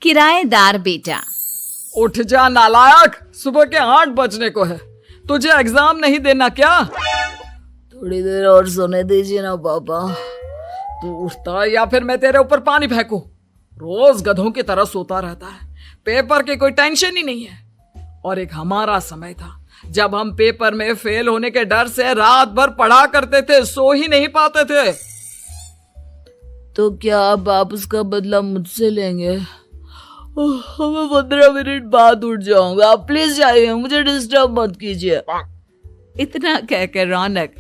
किराएदार बेटा। उठ जा नालायक, सुबह के 8 बजने को है। तुझे एग्जाम नहीं देना क्या? थोड़ी देर और सोने दीजिए ना पापा। तू उठता या फिर मैं तेरे ऊपर पानी फेंकूं? रोज गधों की तरह सोता रहता है, पेपर की कोई टेंशन ही नहीं है। और एक हमारा समय था जब हम पेपर में फेल होने के डर से रात भर पढ़ा करते थे, सो ही नहीं पाते थे। तो क्या आप उसका बदला मुझसे लेंगे? मैं 15 मिनट बाद उठ जाऊंगा, आप प्लीज जाइए, मुझे डिस्टर्ब मत कीजिए। इतना कहकर रौनक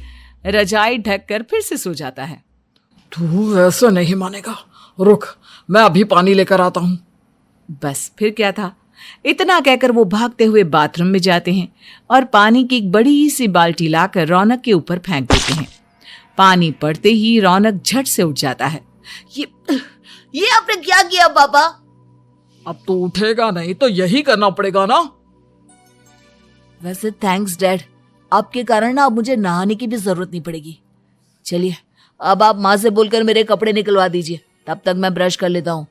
रजाई ढककर फिर से सो जाता है। तू ऐसा नहीं मानेगा, रुक मैं अभी पानी लेकर आता हूं। बस फिर क्या था, इतना कहकर वो भागते हुए बाथरूम में जाते हैं और पानी की एक बड़ी सी बाल्टी लाकर रौनक के ऊपर फेंक देते हैं। पानी पड़ते ही रौनक झट से उठ जाता है। ये आपने क्या किया पापा? अब तो उठेगा नहीं तो यही करना पड़ेगा ना। वैसे थैंक्स डैड, आपके कारण ना अब मुझे नहाने की भी जरूरत नहीं पड़ेगी। चलिए अब आप माँ से बोलकर मेरे कपड़े निकलवा दीजिए, तब तक मैं ब्रश कर लेता हूँ।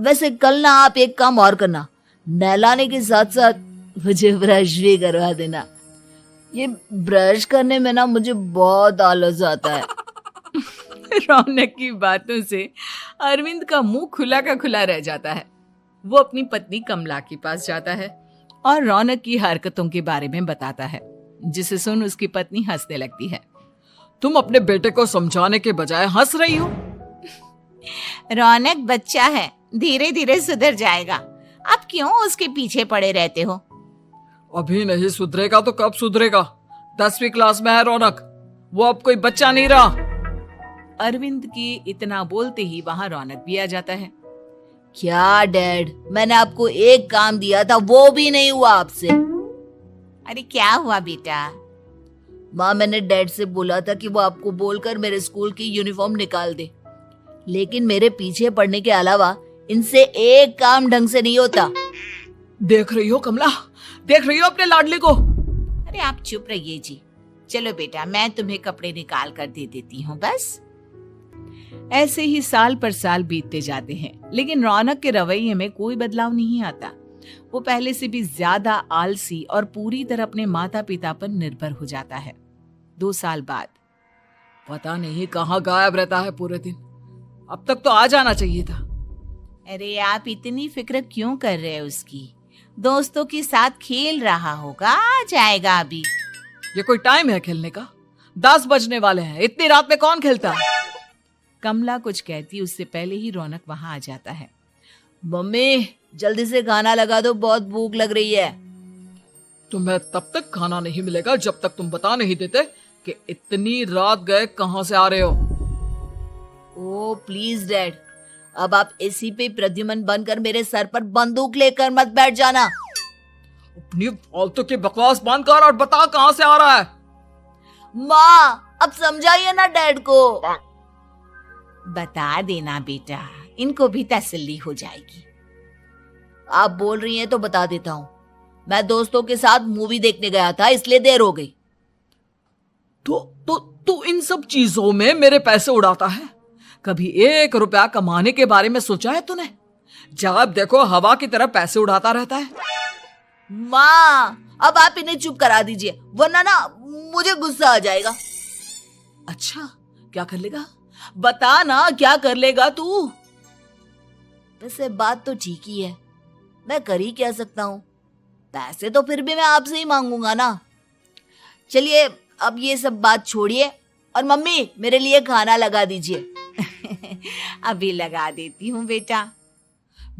वैसे कल ना आप एक काम और करना, नहलाने के साथ साथ मुझे ब्रश भी करवा देना। ये ब्रश करने में ना मुझे बहुत आलस आता है। रौनक की बातों से अरविंद का मुंह खुला का खुला रह जाता है। वो अपनी पत्नी कमला के पास जाता है और रौनक की हरकतों के बारे में बताता है, जिसे सुन उसकी पत्नी हंसने लगती है। तुम अपने बेटे को समझाने के बजाय हंस रही हो। रौनक बच्चा है, धीरे धीरे सुधर जाएगा, आप क्यों उसके पीछे पड़े रहते हो? अभी नहीं सुधरेगा तो कब सुधरेगा? 10वीं क्लास में है रौनक, वो अब कोई बच्चा नहीं रहा। अरविंद की इतना बोलते ही वहां रौनक भी आ जाता है। क्या डैड, मैंने आपको एक काम दिया था, वो भी नहीं हुआ आपसे। अरे क्या हुआ बेटा? माँ, मैंने डैड से बोला था कि वो आपको बोलकर मेरे स्कूल की यूनिफॉर्म निकाल दे, लेकिन मेरे पीछे पड़ने के अलावा इनसे एक काम ढंग से नहीं होता। देख रही हो कमला, देख रही हो अपने लाडले को? अरे आप चुप रहिए जी। चलो बेटा, मैं तुम्हें कपड़े निकाल कर दे देती हूँ। बस ऐसे ही साल पर साल बीतते जाते हैं, लेकिन रौनक के रवैये में कोई बदलाव नहीं आता। वो पहले से भी ज्यादा आलसी और पूरी तरह अपने माता पिता पर निर्भर हो जाता है। 2 साल बाद पता नहीं कहाँ गायब रहता है पूरे दिन, अब तक तो आ जाना चाहिए था। अरे आप इतनी फिक्र क्यों कर रहे हैं उसकी? दोस्तों के साथ खेल रहा होगा, आ जाएगा अभी। ये कोई टाइम है खेलने का? 10 बजने वाले हैं, इतनी रात में कौन खेलता है? कमला कुछ कहती उससे पहले ही रौनक वहां आ जाता है। मम्मी जल्दी से खाना लगा दो, बहुत भूख लग रही है। तुम्हें तब तक खाना नहीं मिलेगा जब तक तुम बता नहीं देते कि इतनी रात गए कहां से आ रहे हो। ओ प्लीज डैड, अब आप एसी पे प्रद्युमन बनकर मेरे सर पर बंदूक लेकर मत बैठ जाना। अपनी फालतू की बकवास बंद कर और बता कहां से आ रहा है। माँ अब समझाइए ना डैड को। बता देना बेटा, इनको भी तसल्ली हो जाएगी। आप बोल रही हैं तो बता देता हूँ, मैं दोस्तों के साथ मूवी देखने गया था, इसलिए देर हो गई। तो इन सब चीजों में मेरे पैसे उड़ाता है। कभी 1 रुपया कमाने के बारे में सोचा है तूने? जब देखो हवा की तरह पैसे उड़ाता रहता है। माँ अब आप इन्हें चुप करा दीजिए, वरना ना मुझे गुस्सा आ जाएगा। अच्छा क्या कर लेगा? बता ना क्या कर लेगा तू? वैसे बात तो ठीक ही है, मैं कर ही क्या सकता हूँ। पैसे तो फिर भी मैं आपसे ही मांगूंगा ना। चलिए अब ये सब बात छोड़िए और मम्मी मेरे लिए खाना लगा दीजिए। अभी लगा देती हूँ बेटा।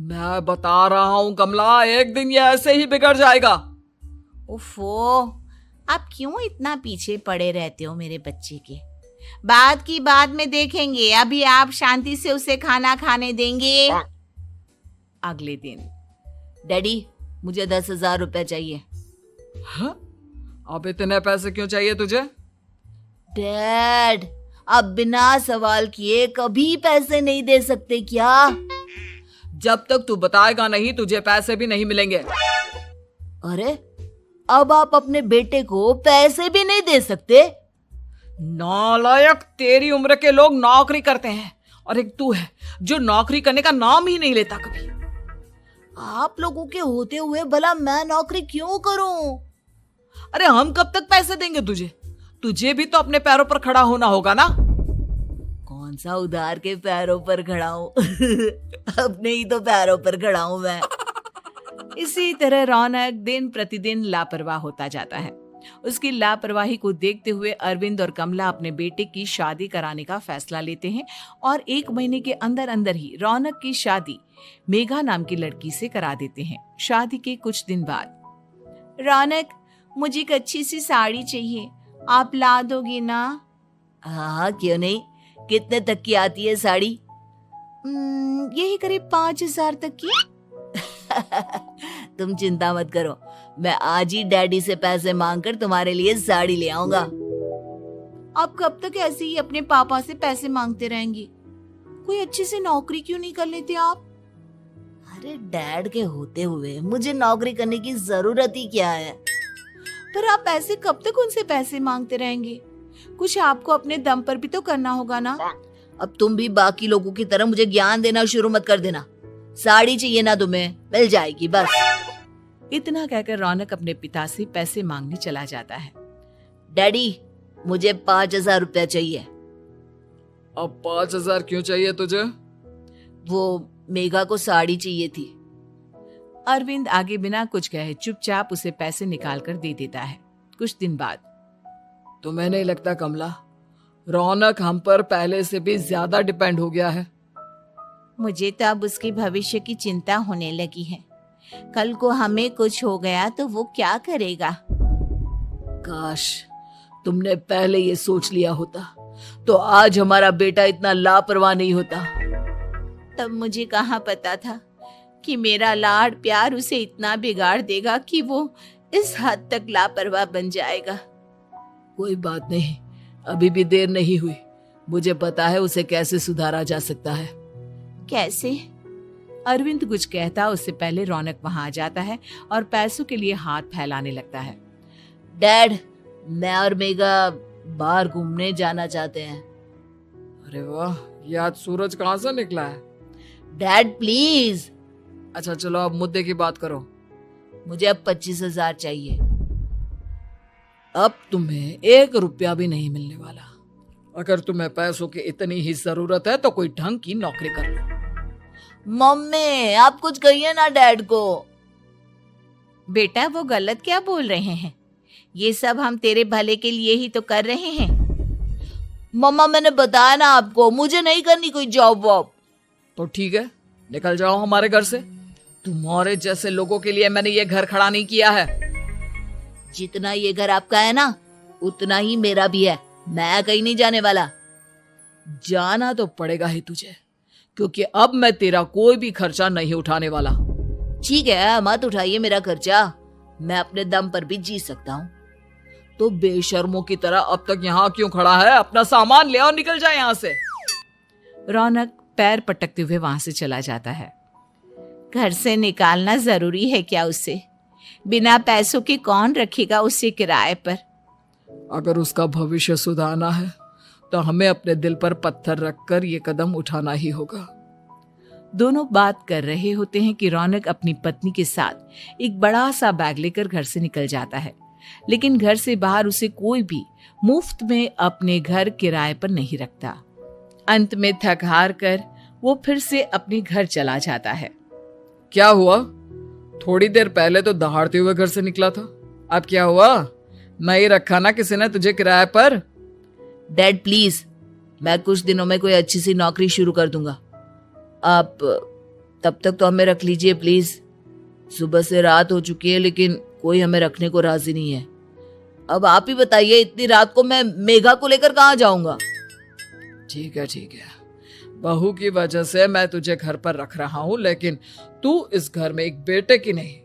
मैं बता रहा हूँ कमला, एक दिन ये ऐसे ही बिगड़ जाएगा। ओफो, आप क्यों इतना पीछे पड़े रहते हो मेरे बच्चे के? बात की बाद में देखेंगे, अभी आप शांति से उसे खाना खाने देंगे। अगले दिन डैडी मुझे 10,000 रुपए चाहिए। हाँ? अब इतने पैसे क्यों चाहिए तुझे? डैड आप बिना सवाल किए कभी पैसे नहीं दे सकते क्या? जब तक तू बताएगा नहीं तुझे पैसे भी नहीं मिलेंगे। अरे अब आप अपने बेटे को पैसे भी नहीं दे सकते? नालायक, तेरी उम्र के लोग नौकरी करते हैं और एक तू है जो नौकरी करने का नाम ही नहीं लेता कभी। आप लोगों के होते हुए भला मैं नौकरी क्यों करूं? अरे हम कब तक पैसे देंगे तुझे? तुझे भी तो अपने पैरों पर खड़ा होना होगा ना। कौन सा उधार के पैरों पर खड़ा हूं? अपने ही तो पैरों पर खड़ा हूं मैं। इसी तरह रौनक दिन प्रतिदिन लापरवाह होता जाता है। उसकी लापरवाही को देखते हुए अरविंद और कमला अपने बेटे की शादी कराने का फैसला लेते हैं और 1 महीने के अंदर अंदर ही रौनक की शादी मेघा नाम की लड़की से करा देते हैं। शादी के कुछ दिन बाद, रौनक, मुझे एक अच्छी सी साड़ी चाहिए, आप ला दोगी ना? हाँ, क्यों नहीं। कितने तक की आती है साड़ी? यही करीब 5,000 तक की। तुम चिंता मत करो, मैं आज ही डैडी से पैसे मांगकर तुम्हारे लिए साड़ी ले आऊंगा। आप कब तक ऐसे ही अपने पापा से पैसे मांगते रहेंगी? कोई अच्छी सी नौकरी क्यों नहीं कर लेते आप? अरे डैड के होते हुए मुझे नौकरी करने की जरूरत ही क्या है? पर आप ऐसे कब तक उनसे पैसे मांगते रहेंगे? कुछ आपको अपने दम पर भी तो करना होगा ना। अब तुम भी बाकी लोगों की तरह मुझे ज्ञान देना शुरू मत कर देना। साड़ी चाहिए ना तुम्हें, मिल जाएगी बस। इतना कहकर रौनक अपने पिता से पैसे मांगने चला जाता है। डैडी, मुझे 5,000 रुपया चाहिए। अब 5,000 क्यों चाहिए तुझे? वो मेघा को साड़ी चाहिए थी। अरविंद आगे बिना कुछ कहे चुपचाप उसे पैसे निकाल कर दे देता है। कुछ दिन बाद, तुम्हें नहीं लगता कमला, रौनक हम पर पहले से भी ज्यादा डिपेंड हो गया है? मुझे तो अब उसके भविष्य की चिंता होने लगी है। कल को हमें कुछ हो गया तो वो क्या करेगा? काश तुमने पहले ये सोच लिया होता तो आज हमारा बेटा इतना लापरवाह नहीं होता। तब मुझे कहाँ पता था कि मेरा लाड प्यार उसे इतना बिगाड़ देगा कि वो इस हद तक लापरवाह बन जाएगा। कोई बात नहीं, अभी भी देर नहीं हुई। मुझे पता है उसे कैसे सुधारा जा सकता है। कैसे? अरविंद कुछ कहता उससे पहले रौनक वहां आ जाता है और पैसों के लिए हाथ फैलाने लगता है। डैड, मैं और मेघा बाहर घूमने जाना चाहते हैं। अरे वाह, ये आज सूरज कहाँ से निकला है? Dad please. अच्छा चलो अब मुद्दे की बात करो। मुझे अब 25,000 चाहिए। अब तुम्हें 1 रुपया भी नहीं मिलने वाला। अगर तुम्हें पैसों की इतनी ही जरूरत है तो कोई ढंग की नौकरी कर लो। मम्मी, आप कुछ कहिए ना डैड को। बेटा, वो गलत क्या बोल रहे हैं? ये सब हम तेरे भले के लिए ही तो कर रहे हैं। मम्मा, मैंने बताया ना आपको, मुझे नहीं करनी कोई जॉब वॉब। तो ठीक है, निकल जाओ हमारे घर से। तुम्हारे जैसे लोगों के लिए मैंने ये घर खड़ा नहीं किया है। जितना ये घर आपका है ना, उतना ही मेरा भी है। मैं कहीं नहीं जाने वाला। जाना तो पड़ेगा ही तुझे, क्योंकि अब मैं तेरा कोई भी खर्चा नहीं उठाने वाला। ठीक है, मत उठाइए मेरा खर्चा, मैं अपने दम पर भी जी सकता हूँ। तो बेशर्मों की तरह अब तक यहाँ क्यों खड़ा है? अपना सामान ले और निकल जाए यहाँ से। रौनक पैर पटकते हुए वहां से चला जाता है। घर से निकालना जरूरी है क्या उसे? बिना पैसों के कौन रखेगा उसे किराए पर? अगर उसका भविष्य सुधारना है तो हमें अपने दिल पर पत्थर रखकर ये कदम उठाना ही होगा। दोनों बात कर रहे होते हैं कि रौनक अपनी पत्नी के साथ एक बड़ा सा बैग लेकर घर से निकल जाता है, लेकिन घर से बाहर उसे कोई भी मुफ्त में अपने घर किराए पर नहीं रखता। अंत में थक हार कर वो फिर से अपने घर चला जाता है। क्या हुआ? थोड़ी देर पहले तो दहाड़ते हुए घर से निकला था, अब क्या हुआ? नहीं रखा ना किसी ने तुझे किराए पर? डैड प्लीज, मैं कुछ दिनों में कोई अच्छी सी नौकरी शुरू कर दूंगा। आप तब तक तो हमें रख लीजिए प्लीज। सुबह से रात हो चुकी है लेकिन कोई हमें रखने को राजी नहीं है। अब आप ही बताइए, इतनी रात को मैं मेघा को लेकर कहाँ जाऊंगा? ठीक है, बहू की वजह से मैं तुझे घर पर रख रहा हूँ, लेकिन तू इस घर में एक बेटे की नहीं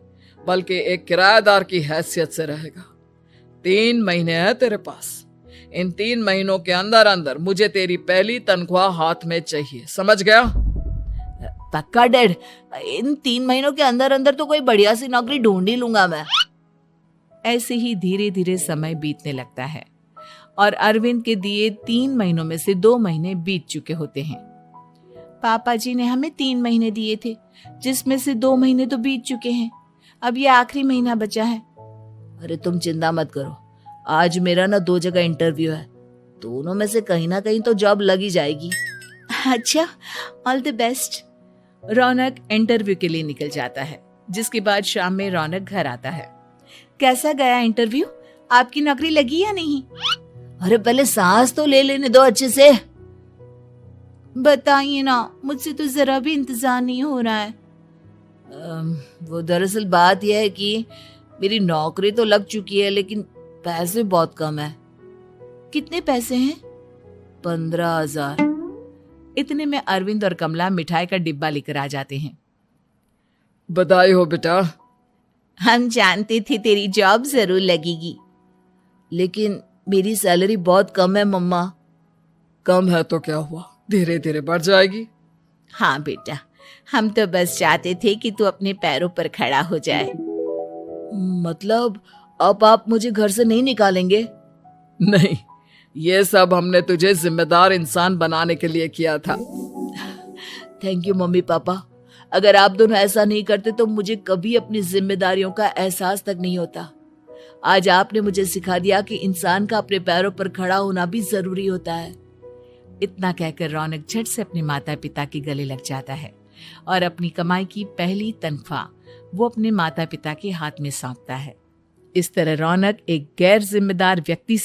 बल्कि एक किराएदार की हैसियत से रहेगा। 3 महीने हैं तेरे पास। इन 3 महीनों के अंदर अंदर मुझे तेरी पहली तनख्वाह हाथ में चाहिए, समझ गया? पक्का डैड, इन 3 महीनों के अंदर अंदर तो कोई बढ़िया सी नौकरी ढूंढ ही लूंगा मैं। ऐसे ही धीरे धीरे समय बीतने लगता है और अरविंद के दिए 3 महीनों में से 2 महीने बीत चुके होते हैं। पापा जी ने हमें 3 महीने दिए थे, जिसमें से 2 महीने तो बीत चुके हैं। अब ये आखिरी महीना बचा है। अरे तुम चिंता मत करो, आज मेरा ना 2 जगह इंटरव्यू है, दोनों में से कहीं ना कहीं तो जॉब लग ही जाएगी। अच्छा, all the best. Raunak interview के लिए निकल जाता है, जिसके बाद शाम में रौनक घर आता है। कैसा गया इंटरव्यू? आपकी नौकरी लगी या नहीं? अरे पहले सांस तो ले लेने दो अच्छे से। बताइए ना, मुझसे तो जरा भी इंतजार नहीं हो रहा है। वो दरअसल बात यह है कि मेरी नौकरी तो लग चुकी है, लेकिन पैसे बहुत कम है। कितने पैसे हैं? 15,000। इतने में अरविंद और कमला मिठाई का डिब्बा लेकर आ जाते हैं। बधाई हो बेटा। हम जानते थे तेरी जॉब जरूर लगेगी। लेकिन मेरी सैलरी बहुत कम है मम्मा। कम है तो क्या हुआ, धीरे धीरे बढ़ जाएगी। हाँ बेटा, हम तो बस चाहते थे कि तू अपने पैरों पर खड़ा हो जाए। मतलब अब आप मुझे घर से नहीं निकालेंगे? नहीं, ये सब हमने तुझे जिम्मेदार इंसान बनाने के लिए किया था। Thank you mummy papa. अगर आप दोनों ऐसा नहीं करते तो मुझे कभी अपनी जिम्मेदारियों का एहसास तक नहीं होता। आज आपने मुझे सिखा दिया कि इंसान का अपने पैरों पर खड़ा होना भी जरूरी होता है। इतना कहकर रौनक झट से अपने माता पिता के गले लग जाता है और अपनी कमाई की पहली तनख्वाह वो अपने माता पिता के हाथ में सौंपता है। इस तरह रौनक एक गैर जिम्मेदार व्यक्ति